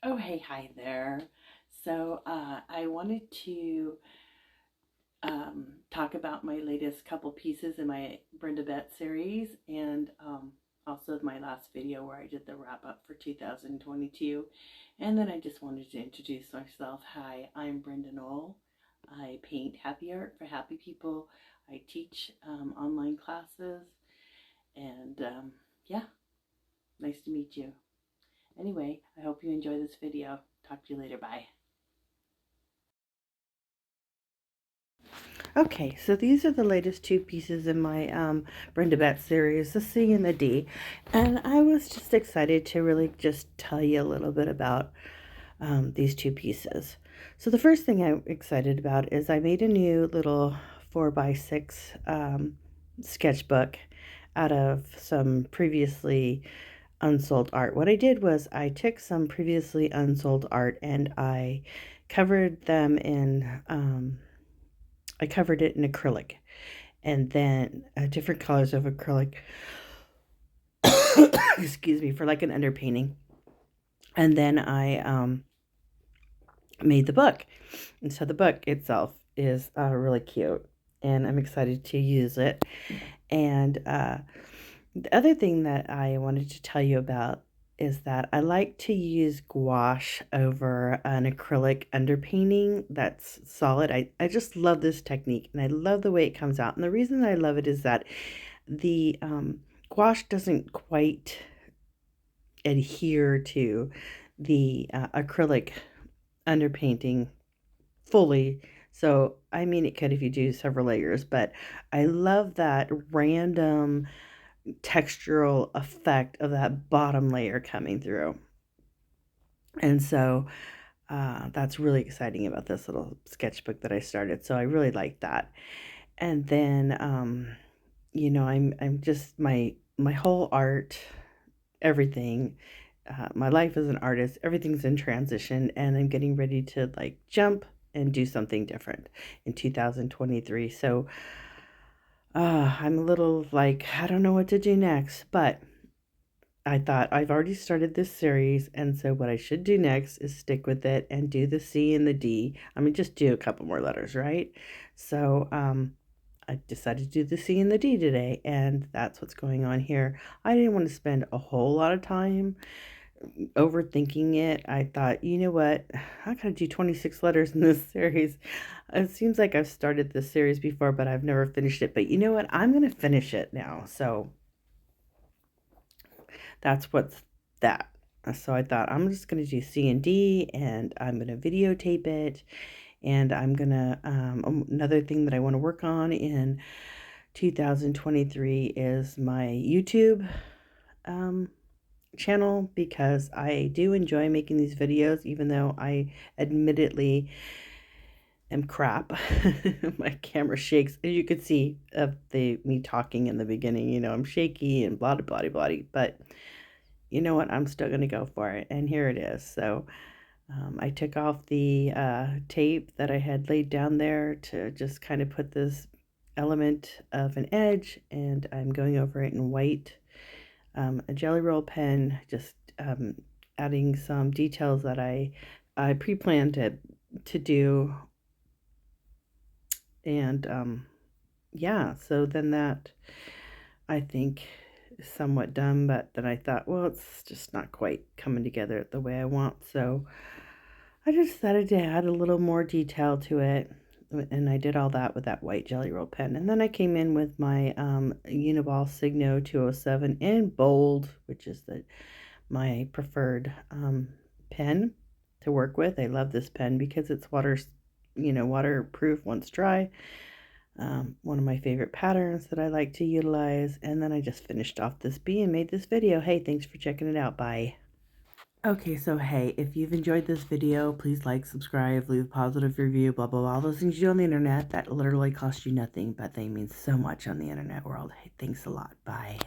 Oh, hey, hi there. So, I wanted to talk about my latest couple pieces in my BrendaBet series and also my last video where I did the wrap up for 2022. And then I just wanted to introduce myself. Hi, I'm Brenda Knoll. I paint happy art for happy people. I teach online classes. And yeah, nice to meet you. Anyway, I hope you enjoy this video. Talk to you later. Bye. Okay, so these are the latest two pieces in my BrendaBet series, the C and the D. And I was just excited to really just tell you a little bit about these two pieces. So the first thing I'm excited about is I made a new little 4x6 sketchbook out of some previously unsold art. What I did was I took some previously unsold art and I covered them in I covered it in acrylic, and then different colors of acrylic, excuse me, for like an underpainting. And then I made the book. And so the book itself is really cute, and I'm excited to use it. And the other thing that I wanted to tell you about is that I like to use gouache over an acrylic underpainting that's solid. I just love this technique, and I love the way it comes out. And the reason I love it is that the gouache doesn't quite adhere to the acrylic underpainting fully. So, I mean, it could if you do several layers, but I love that random textural effect of that bottom layer coming through. And so that's really exciting about this little sketchbook that I started. So I really like that. And then, I'm just my whole art, everything. My life as an artist, everything's in transition, and I'm getting ready to like jump and do something different in 2023. So I'm a little like, I don't know what to do next, but I thought I've already started this series, and so what I should do next is stick with it and do the C and the D. I mean, just do a couple more letters, right? So I decided to do the C and the D today, and that's what's going on here. I didn't want to spend a whole lot of time overthinking it. I thought, you know what? I gotta do 26 letters in this series. It seems like I've started this series before, but I've never finished it. But you know what? I'm gonna finish it now. So that's what's that. So I thought I'm just gonna do C and D, and I'm gonna videotape it, and I'm gonna another thing that I want to work on in 2023 is my YouTube channel, because I do enjoy making these videos, even though I admittedly am crap. My camera shakes, as you could see of me talking in the beginning. I'm shaky and blah blah blah blah, but you know what, I'm still gonna go for it, and here it is. So I took off the tape that I had laid down there to just kind of put this element of an edge, and I'm going over it in white, a Jelly Roll pen, just adding some details that I pre-planned to do. And yeah, so then that, I think, is somewhat done, but then I thought, well, it's just not quite coming together the way I want, so I just decided to add a little more detail to it, and I did all that with that white Jelly Roll pen. And then I came in with my Uniball Signo 207 in bold, which is my preferred pen to work with. I love this pen because it's waterproof once dry. One of my favorite patterns that I like to utilize. And then I just finished off this bee and made this video. Hey, thanks for checking it out. Bye. Okay, so hey, if you've enjoyed this video, please like, subscribe, leave a positive review, blah, blah, blah. All those things you do on the internet that literally cost you nothing, but they mean so much on the internet world. Hey, thanks a lot. Bye.